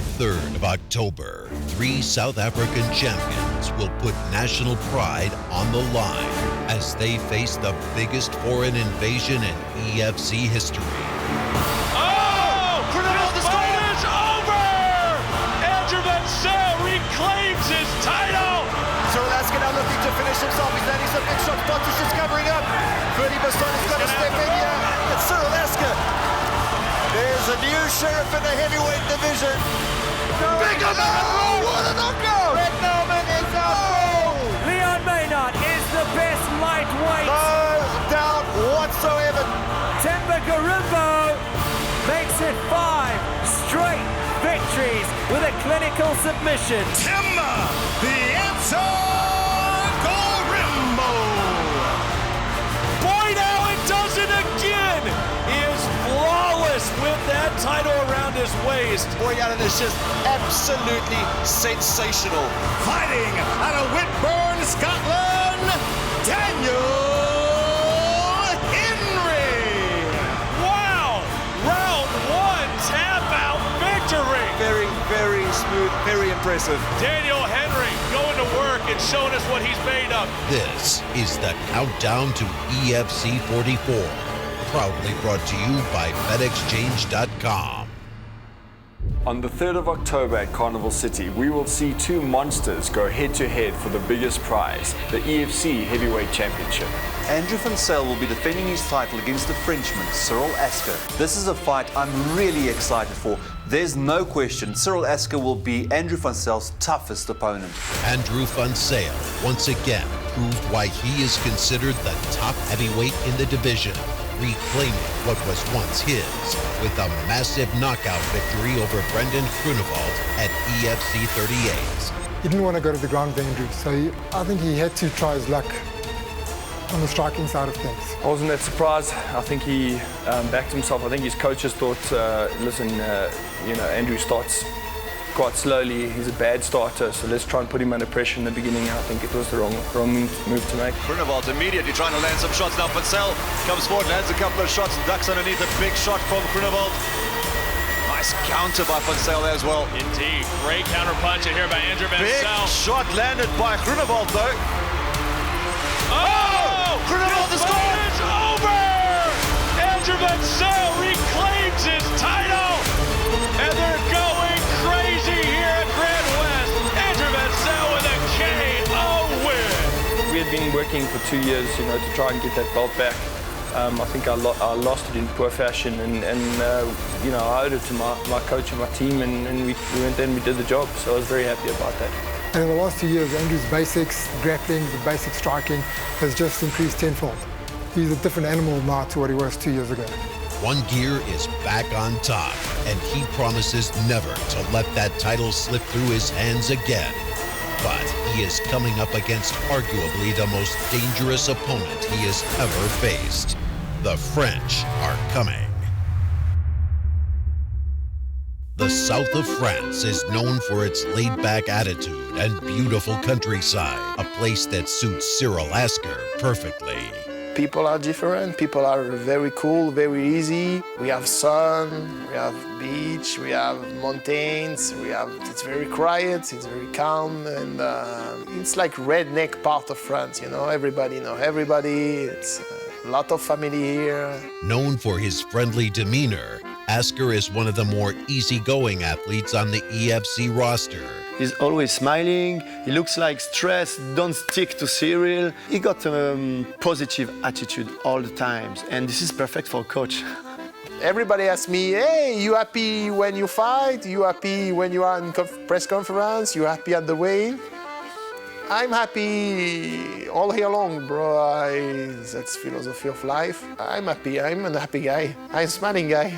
the 3rd of October, 3 South African champions will put national pride on the line as they face the biggest foreign invasion in EFC history. Oh! This fight is over! Andrew Mansell reclaims his title! Cyril Asker now looking to finish himself. He's landing some big shots. Pontus is covering up. Ferdy Basson has got to step in here. It's Cyril Asker. There's a new sheriff in the heavyweight division. Big knockout! What a knockout! Red Norman is out. Leon Maynard is the best lightweight. No doubt whatsoever. Temba Garumbo makes it 5 straight victories with a clinical submission. Timber, the answer, Garumbo. Boy, now it does it again! He is flawless with that title around his waist. Boy, Allen is just absolutely sensational. Fighting out of Whitburn, Scotland, Daniel Henry. Wow! Round 1 tap out victory! Very, very smooth, very impressive. Daniel Henry going to work and showing us what he's made of. This is the countdown to EFC 44, proudly brought to you by FedExchange.com. On the 3rd of October at Carnival City, we will see 2 monsters go head-to-head for the biggest prize, the EFC Heavyweight Championship. Andrew van Zyl will be defending his title against the Frenchman, Cyril Asker. This is a fight I'm really excited for. There's no question Cyril Asker will be Andrew van Zyl's toughest opponent. Andrew van Zyl once again proved why he is considered the top heavyweight in the division, reclaiming what was once his with a massive knockout victory over Brendan Grunewald at EFC 38. He didn't want to go to the ground with Andrew, so I think he had to try his luck on the striking side of things. I wasn't that surprised. I think he backed himself. I think his coaches thought, listen, Andrew starts quite slowly. He's a bad starter, so let's try and put him under pressure in the beginning. I think it was the wrong move to make. Grunewald immediately trying to land some shots. Now Van Zyl comes forward, lands a couple of shots, ducks underneath a big shot from Grunewald. Nice counter by Van Zyl as well. Indeed. Great counter punch here by Andrew Big Mansell. shot landed by Grunewald though. Oh! Grunewald is gone! It's over! Andrew Mansell reclaims his title! And they're going crazy here at Grand West. Andrew Mansell with a KO win! We had been working for 2 years, to try and get that belt back. I think I lost it in poor fashion, and I owed it to my coach and my team, and we went there and we did the job. So I was very happy about that. And in the last 2 years, Andrew's basics, grappling, the basic striking has just increased tenfold. He's a different animal now to what he was 2 years ago. One gear is back on top, and he promises never to let that title slip through his hands again. But he is coming up against arguably the most dangerous opponent he has ever faced. The French are coming. The south of France is known for its laid-back attitude and beautiful countryside, a place that suits Cyril Asker perfectly. People are different, people are very cool, very easy. We have sun, we have beach, we have mountains, it's very quiet, it's very calm, and it's like redneck part of France, everybody knows everybody, it's a lot of family here. Known for his friendly demeanor, Asker is one of the more easygoing athletes on the EFC roster. He's always smiling, he looks like stressed, don't stick to Cyril. He got a positive attitude all the time, and this is perfect for a coach. Everybody asks me, hey, you happy when you fight? You happy when you are in press conference? You happy at the weigh? I'm happy all year long, bro. That's philosophy of life. I'm happy. I'm a happy guy. I'm a smiling guy.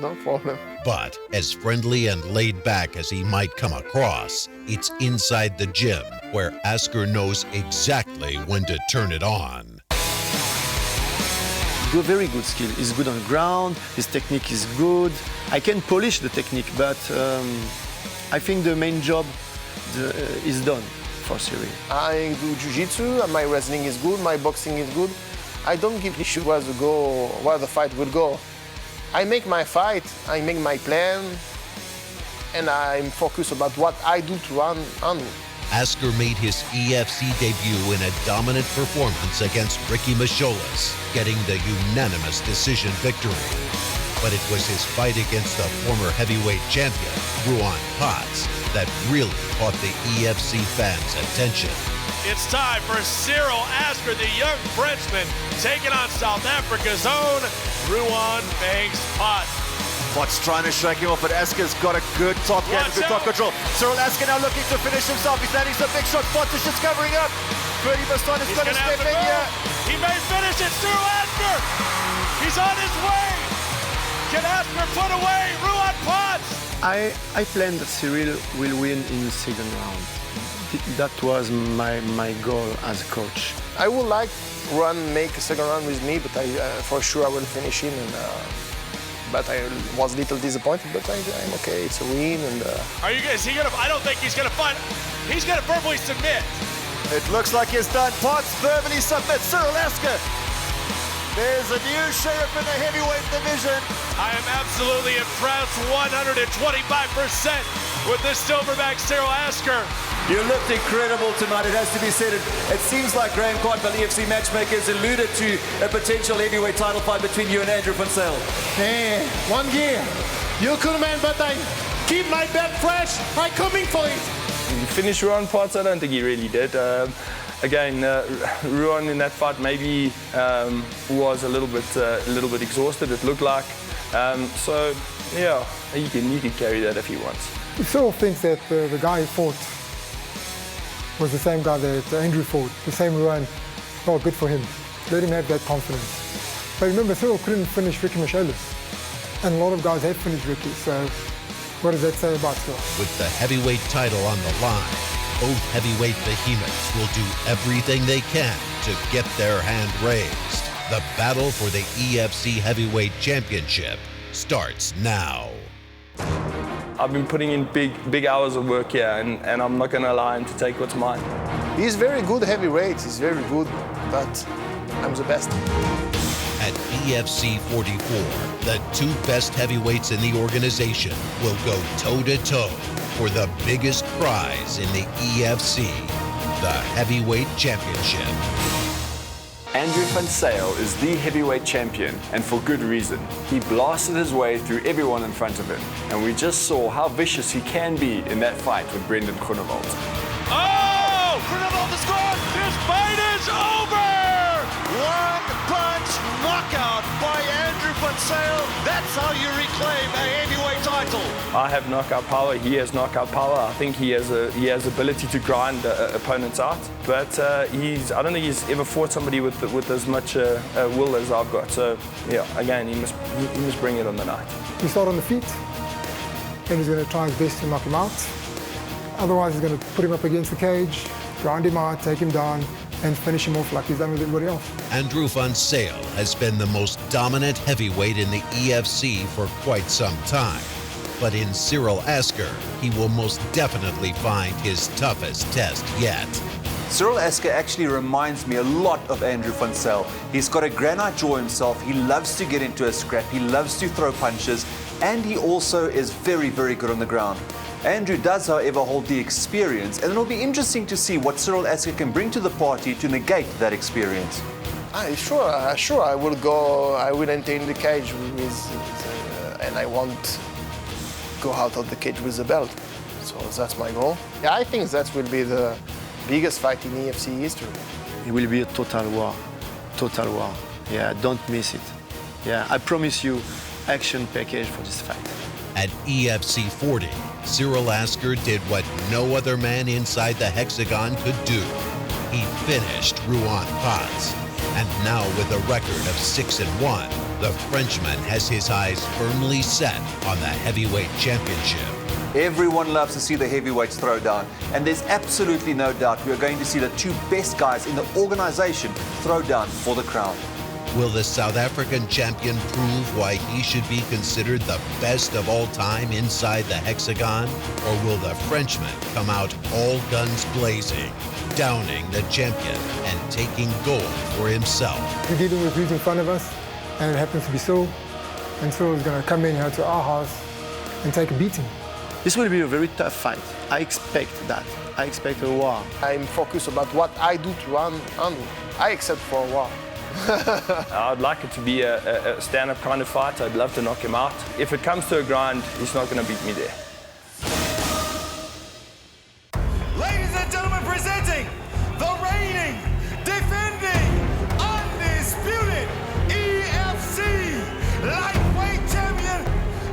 No problem. But as friendly and laid back as he might come across, it's inside the gym where Asker knows exactly when to turn it on. Very good skill. He's good on the ground. His technique is good. I can polish the technique, but I think the main job is done for Cyril. I do jiu-jitsu, and my wrestling is good, my boxing is good. I don't give a shit where the fight will go. I make my fight, I make my plan, and I'm focused about what I do to Andrew. Asker made his EFC debut in a dominant performance against Ricky Macholas, getting the unanimous decision victory. But it was his fight against the former heavyweight champion, Ruan Potts, that really caught the EFC fans' attention. It's time for Cyril Asker, the young Frenchman, taking on South Africa's own Ruan Potts. Potts trying to shake him off, but Asker's got a good top game, good top control. Cyril Asker now looking to finish himself. He's landing some big shots. Potts is just covering up. Ferdy Baston is going to step in here. He may finish it. Cyril Asker, he's on his way. Can Asker put away Ruan Potts? I planned that Cyril will win in the second round. That was my goal as a coach. I would like Ruan make a second round with me, but for sure I will finish him. But I was a little disappointed, but I'm okay. It's a win. And Is he gonna? I don't think he's gonna find. He's gonna verbally submit. It looks like he's done. Potts verbally submits. Cyril Asker. There's a new sheriff in the heavyweight division. I am absolutely impressed, 125% with this silverback Cyril Asker. You looked incredible tonight, it has to be said. It seems like Graham Cartwell, EFC matchmaker, has alluded to a potential heavyweight title fight between you and Andrew van Zyl. Hey, 1 year. You could, man, but I keep my belt fresh. I'm coming for it. He finished Ruan Potts? I don't think he really did. Again, Ruan in that fight maybe was a little bit exhausted, it looked like. So, yeah, he can carry that if he wants. Cyril thinks that the guy he fought was the same guy that Andrew fought, the same Ruan. Oh, good for him. Let him have that confidence. But remember, Cyril couldn't finish Ricky Macholas. And a lot of guys have finished Ricky, so what does that say about Cyril? With the heavyweight title on the line, both heavyweight behemoths will do everything they can to get their hand raised. The battle for the EFC Heavyweight Championship starts now. I've been putting in big hours of work here, and I'm not going to allow him to take what's mine. he's very good heavyweight. He's very good, but I'm the best. At EFC 44, the two best heavyweights in the organization will go toe-to-toe for the biggest prize in the EFC, the Heavyweight Championship. Andrew van Zyl is the heavyweight champion, and for good reason. He blasted his way through everyone in front of him, and we just saw how vicious he can be in that fight with Brendan Groenewold. Oh! Groenewold is gone! This fight is over! One punch knockout by Andrew van Zyl. That's how you reclaim a heavyweight title. I have knockout power. He has knockout power. I think he has ability to grind opponents out. But I don't think he's ever fought somebody with as much will as I've got. So yeah, again, he must bring it on the night. We start on the feet, and he's going to try his best to knock him out. Otherwise, he's going to put him up against the cage, grind him out, take him down, and finish him off like he's done with everybody else. Andrew van Zyl has been the most dominant heavyweight in the EFC for quite some time. But in Cyril Asker, he will most definitely find his toughest test yet. Cyril Asker actually reminds me a lot of Andrew van Zyl. He's got a granite jaw himself. He loves to get into a scrap. He loves to throw punches. And he also is very, very good on the ground. Andrew does, however, hold the experience, and it'll be interesting to see what Cyril Asker can bring to the party to negate that experience. Sure, I will go. I will enter in the cage and I won't go out of the cage with the belt. So that's my goal. Yeah, I think that will be the biggest fight in EFC history. It will be a total war. Total war. Yeah, don't miss it. Yeah, I promise you, action package for this fight. At EFC 40, Cyril Asker did what no other man inside the hexagon could do. He finished Ruan Potts. And now with a record of 6-1, the Frenchman has his eyes firmly set on the heavyweight championship. Everyone loves to see the heavyweights throw down, and there's absolutely no doubt we are going to see the two best guys in the organization throw down for the crown. Will the South African champion prove why he should be considered the best of all time inside the hexagon? Or will the Frenchman come out all guns blazing, downing the champion and taking gold for himself? We're dealing with who's in front of us, and it happens to be Cyril. And Cyril is going to come in here to our house and take a beating. This will be a very tough fight. I expect that. I expect a war. I'm focused about what I do to Andrew. I accept for a war. I'd like it to be a stand-up kind of fight. I'd love to knock him out. If it comes to a grind, he's not going to beat me there. Ladies and gentlemen, presenting the reigning, defending, undisputed EFC lightweight champion,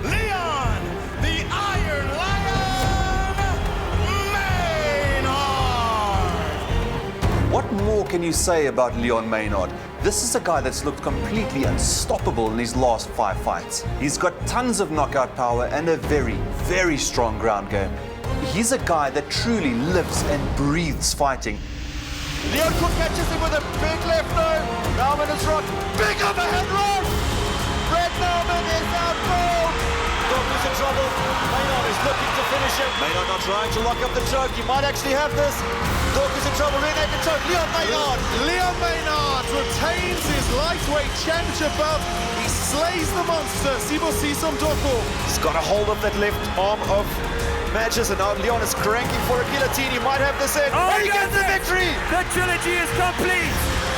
Leon, the Iron Lion Maynard. What more can you say about Leon Maynard? This is a guy that's looked completely unstoppable in his last 5 fights. He's got tons of knockout power and a very, very strong ground game. He's a guy that truly lives and breathes fighting. Leon Cook catches him with a big left hook. Nauman is rocked. Big overhead rock. Brad Nauman is out cold. Cook is in trouble. Maynard is looking to finish him. Maynard not trying to lock up the choke. He might actually have this. Cook is in trouble. Rear naked choke. Leon Maynard. Leon Maynard retains his lightweight championship belt. He slays the monster, Sibusiso Mtoko. He's got a hold of that left arm of Matches, and now Leon is cranking for a guillotine. He might have this in. Oh, he gets the victory! The trilogy is complete.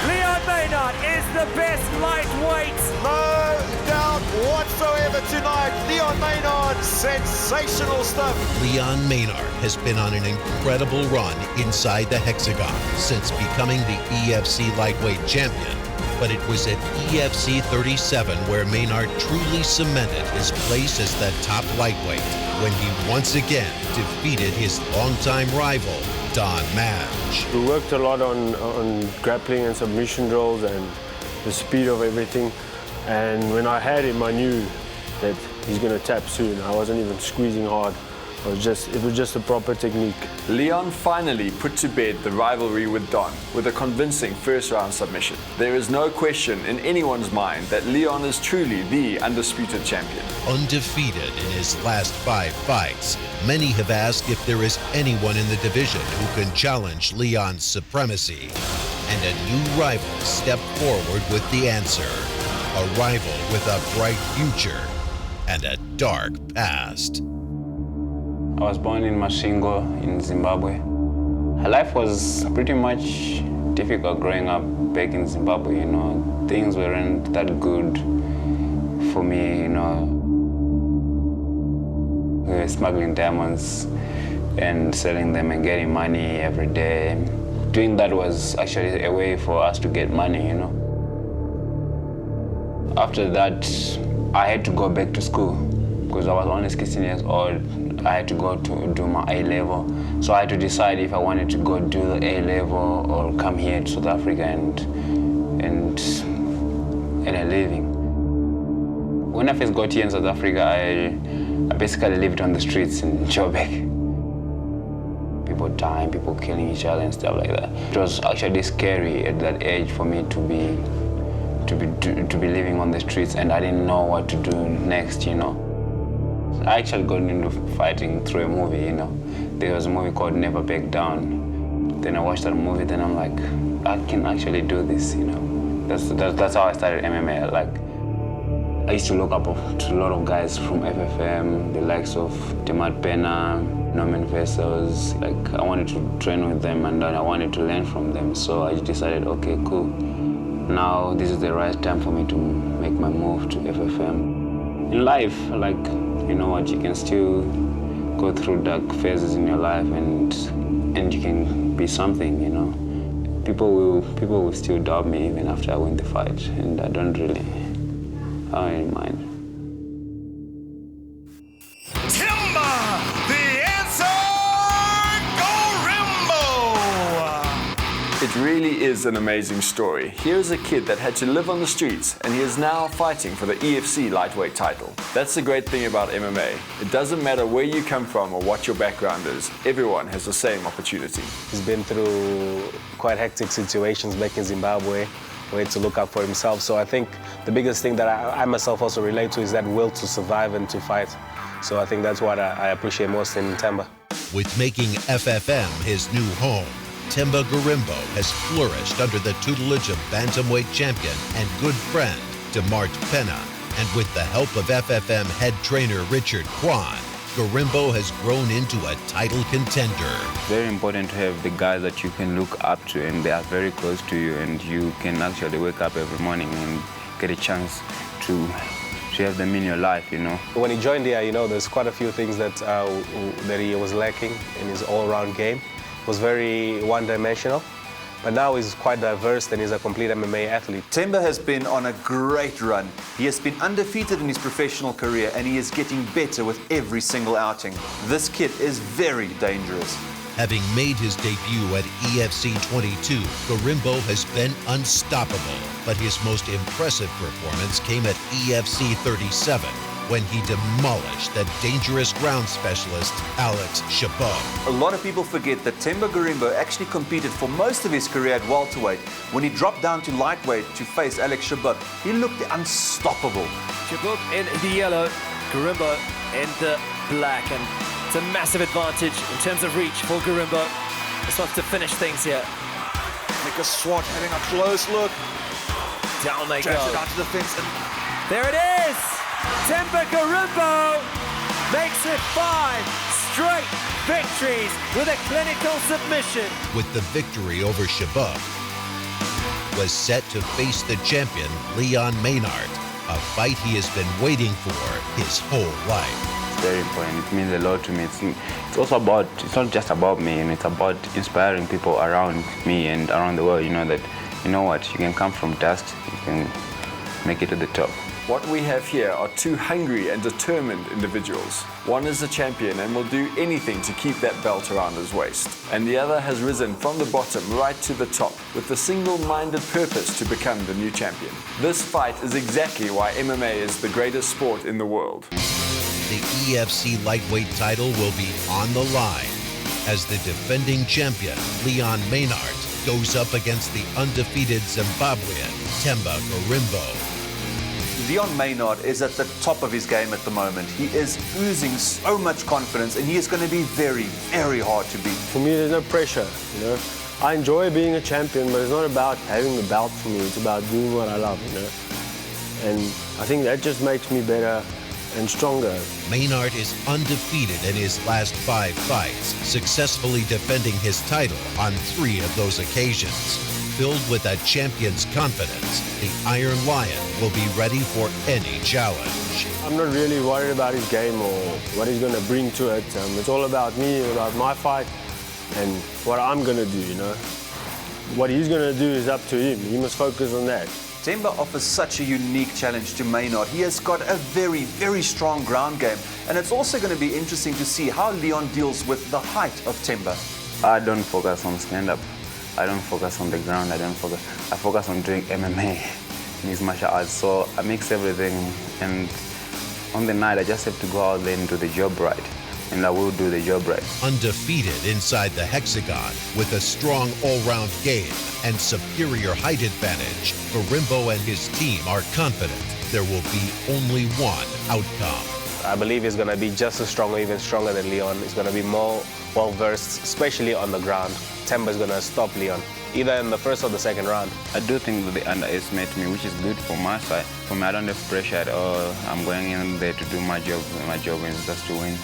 Leon Maynard is the best lightweight. No doubt whatsoever tonight. Leon Maynard, sensational stuff. Leon Maynard has been on an incredible run inside the hexagon since becoming the EFC lightweight champion. But it was at EFC 37 where Maynard truly cemented his place as the top lightweight when he once again defeated his longtime rival, Don Madge. We worked a lot on grappling and submission drills and the speed of everything. And when I had him, I knew that he's going to tap soon. I wasn't even squeezing hard. It was just a proper technique. Leon finally put to bed the rivalry with Don with a convincing first-round submission. There is no question in anyone's mind that Leon is truly the undisputed champion. Undefeated in his last 5 fights, many have asked if there is anyone in the division who can challenge Leon's supremacy. And a new rival stepped forward with the answer. A rival with a bright future and a dark past. I was born in Mashingo in Zimbabwe. Life was pretty much difficult growing up back in Zimbabwe, you know. Things weren't that good for me, you know. We were smuggling diamonds and selling them and getting money every day. Doing that was actually a way for us to get money, you know. After that, I had to go back to school because I was only 16 years old. I had to go to do my A-level. So I had to decide if I wanted to go do the A-level or come here to South Africa and earn a living. When I first got here in South Africa, I basically lived on the streets in Joburg. People dying, people killing each other and stuff like that. It was actually scary at that age for me to be living on the streets, and I didn't know what to do next, you know. I actually got into fighting through a movie, you know. There was a movie called Never Back Down. Then I watched that movie, then I'm like, I can actually do this, you know. That's how I started MMA. Like, I used to look up to a lot of guys from FFM, the likes of Demat Pena, Norman Vessels. Like, I wanted to train with them and I wanted to learn from them. So I decided, okay, cool. Now this is the right time for me to make my move to FFM. In life, like, you know what, you can still go through dark phases in your life and you can be something, you know. People will still doubt me even after I win the fight, and I don't really mind. It really is an amazing story. Here's a kid that had to live on the streets, and he is now fighting for the EFC lightweight title. That's the great thing about MMA. It doesn't matter where you come from or what your background is. Everyone has the same opportunity. He's been through quite hectic situations back in Zimbabwe, where he had to look out for himself. So I think the biggest thing that I myself also relate to is that will to survive and to fight. So I think that's what I appreciate most in Themba. With making FFM his new home, Themba Gorimbo has flourished under the tutelage of bantamweight champion and good friend Demat Pena. And with the help of FFM head trainer Richard Kwan, Garimbo has grown into a title contender. Very important to have the guys that you can look up to and they are very close to you and you can actually wake up every morning and get a chance to have them in your life, you know. When he joined here, you know, there's quite a few things that he was lacking in his all-round game. He was very one-dimensional. But now he's quite diverse and he's a complete MMA athlete. Themba has been on a great run. He has been undefeated in his professional career and he is getting better with every single outing. This kid is very dangerous. Having made his debut at EFC 22, Garimbo has been unstoppable. But his most impressive performance came at EFC 37, when he demolished the dangerous ground specialist, Alex Shabab. A lot of people forget that Themba Garimbo actually competed for most of his career at welterweight. When he dropped down to lightweight to face Alex Shabab, he looked unstoppable. Shabab in the yellow, Garimbo in the black, and it's a massive advantage in terms of reach for Garimbo. He wants to finish things here. Nicholas Swart having a close look. Down they Drags go. it onto the fence and there it is! Themba Garimbo makes it 5 straight victories with a clinical submission. With the victory over Shabab, was set to face the champion, Leon Maynard, a fight he has been waiting for his whole life. It's very important. It means a lot to me. It's also about, it's not just about me, and it's about inspiring people around me and around the world, you know, that, you know what, you can come from dust, you can make it to the top. What we have here are two hungry and determined individuals. One is the champion and will do anything to keep that belt around his waist. And the other has risen from the bottom right to the top with the single-minded purpose to become the new champion. This fight is exactly why MMA is the greatest sport in the world. The EFC lightweight title will be on the line as the defending champion, Leon Maynard, goes up against the undefeated Zimbabwean, Themba Garimbo. Leon Maynard is at the top of his game at the moment. He is oozing so much confidence and he is going to be very, very hard to beat. For me, there's no pressure, you know. I enjoy being a champion, but it's not about having the belt for me. It's about doing what I love, you know. And I think that just makes me better and stronger. Maynard is undefeated in his last 5 fights, successfully defending his title on 3 of those occasions. Filled with a champion's confidence, the Iron Lion will be ready for any challenge. I'm not really worried about his game or what he's going to bring to it. It's all about me, about my fight, and what I'm going to do, you know. What he's going to do is up to him. He must focus on that. Themba offers such a unique challenge to Maynard. He has got a very, very strong ground game, and it's also going to be interesting to see how Leon deals with the height of Themba. I don't focus on stand-up. I don't focus on the ground. I focus on doing MMA, mixed martial arts. So I mix everything, and on the night I just have to go out there and do the job right, and I will do the job right. Undefeated inside the hexagon with a strong all-round game and superior height advantage, Garimbo and his team are confident there will be only one outcome. I believe he's going to be just as strong or even stronger than Leon. He's going to be more well-versed, especially on the ground. Themba's going to stop Leon, either in the first or the second round. I do think that they underestimate me, which is good for my side. For me, I don't have pressure at all. I'm going in there to do my job. My job is just to win.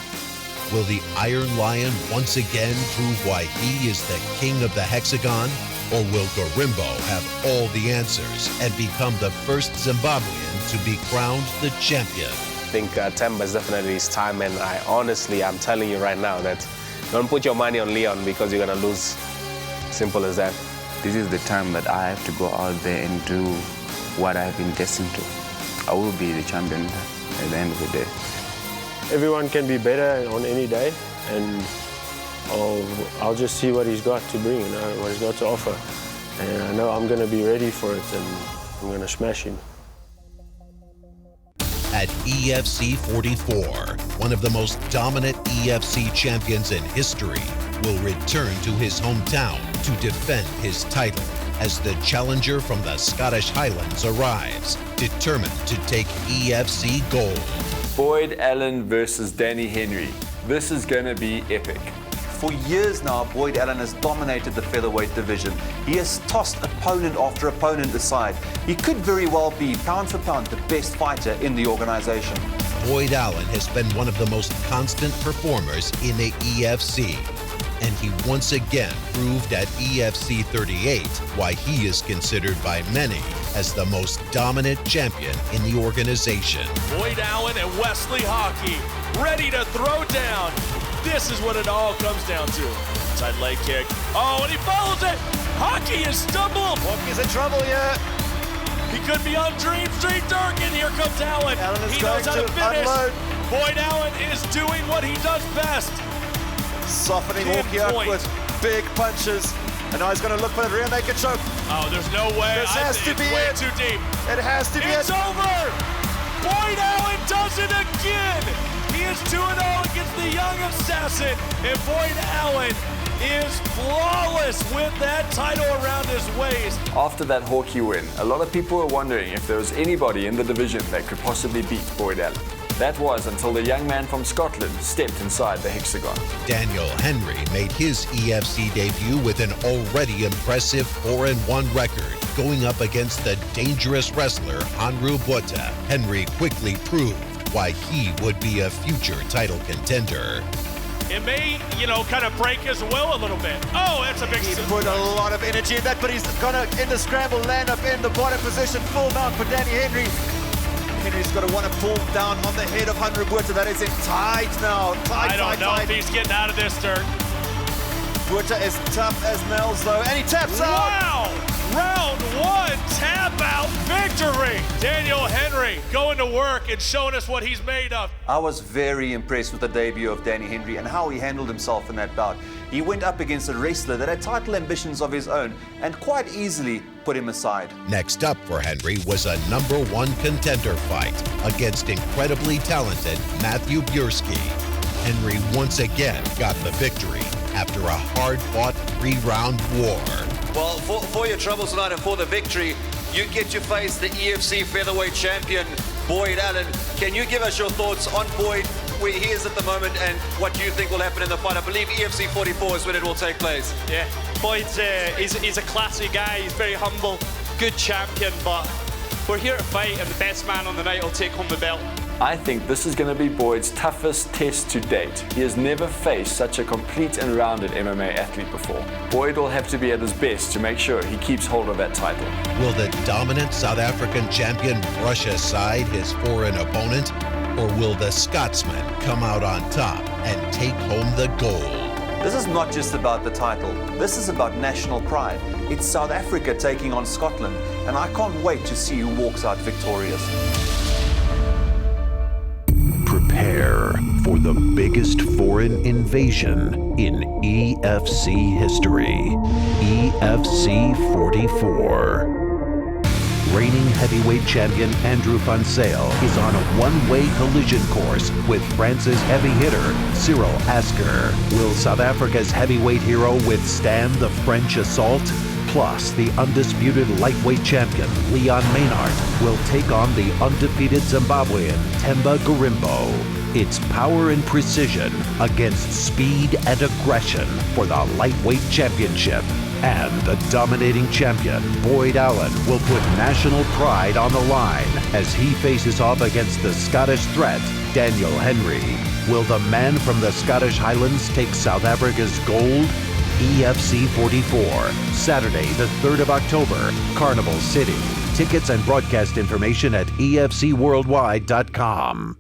Will the Iron Lion once again prove why he is the king of the hexagon? Or will Garimbo have all the answers and become the first Zimbabwean to be crowned the champion? I think Themba is definitely his time, and I'm telling you right now that don't put your money on Leon because you're going to lose. Simple as that. This is the time that I have to go out there and do what I've been destined to. I will be the champion at the end of the day. Everyone can be better on any day, and I'll just see what he's got to bring, you know, what he's got to offer. And I know I'm going to be ready for it, and I'm going to smash him. At EFC 44, one of the most dominant EFC champions in history will return to his hometown to defend his title as the challenger from the Scottish Highlands arrives, determined to take EFC gold. Boyd Allen versus Danny Henry. This is going to be epic. For years now, Boyd Allen has dominated the featherweight division. He has tossed opponent after opponent aside. He could very well be, pound for pound, the best fighter in the organization. Boyd Allen has been one of the most constant performers in the EFC. And he once again proved at EFC 38 why he is considered by many as the most dominant champion in the organization. Boyd Allen and Wesley Hockey ready to throw down. This is what it all comes down to. Inside leg kick. Oh, and he follows it. Hockey is stumbled. Hockey's in trouble here. He could be on Dream Street Dark, and here comes Allen. He knows how to finish. Unload. Boyd Allen is doing what he does best. Softening Hawkey up with big punches. And now he's going to look for the rear naked choke. Oh, there's no way. This has to be way it. Too deep. It has to be It's over. Boyd Allen does it again. He is 2-0 against the young assassin. And Boyd Allen is flawless with that title around his waist. After that Hawkey win, a lot of people were wondering if there was anybody in the division that could possibly beat Boyd Allen. That was until the young man from Scotland stepped inside the hexagon. Daniel Henry made his EFC debut with an already impressive 4-1 record, going up against the dangerous wrestler Hanru Bota. Henry quickly proved why he would be a future title contender. It may, kind of break his will a little bit. Oh, that's a big... He put a lot of energy in that, but he's gonna, in the scramble, land up in the bottom position, full mount for Danny Henry. Henry's going to want to pull down on the head of Hanru Bota. That is in tight now. I don't know if he's getting out of this, Dirk. Bota is tough as nails, though, and he taps out. Wow! Round one, tap out victory. Daniel Henry going to work and showing us what he's made of. I was very impressed with the debut of Danny Henry and how he handled himself in that bout. He went up against a wrestler that had title ambitions of his own and quite easily put him aside. Next up for Henry was a #1 contender fight against incredibly talented Matthew Bierski. Henry once again got the victory after a hard-fought 3-round war. Well, for your troubles tonight and for the victory, you get to face the EFC featherweight champion, Boyd Allen. Can you give us your thoughts on Boyd, where he is at the moment, and what do you think will happen in the fight? I believe EFC 44 is when it will take place. Yeah, Boyd's he's a classy guy. He's very humble, good champion, but we're here to fight, and the best man on the night will take home the belt. I think this is going to be Boyd's toughest test to date. He has never faced such a complete and rounded MMA athlete before. Boyd will have to be at his best to make sure he keeps hold of that title. Will the dominant South African champion brush aside his foreign opponent, or will the Scotsman come out on top and take home the gold? This is not just about the title. This is about national pride. It's South Africa taking on Scotland, and I can't wait to see who walks out victorious. Prepare for the biggest foreign invasion in EFC history. EFC 44. Reigning heavyweight champion Andrew Van Zyl is on a one-way collision course with France's heavy hitter Cyril Asker. Will South Africa's heavyweight hero withstand the French assault? Plus, the undisputed lightweight champion Leon Maynard will take on the undefeated Zimbabwean Themba Gorimbo. It's power and precision against speed and aggression for the lightweight championship. And the dominating champion, Boyd Allen, will put national pride on the line as he faces off against the Scottish threat, Daniel Henry. Will the man from the Scottish Highlands take South Africa's gold? EFC 44, Saturday the 3rd of October, Carnival City. Tickets and broadcast information at efcworldwide.com.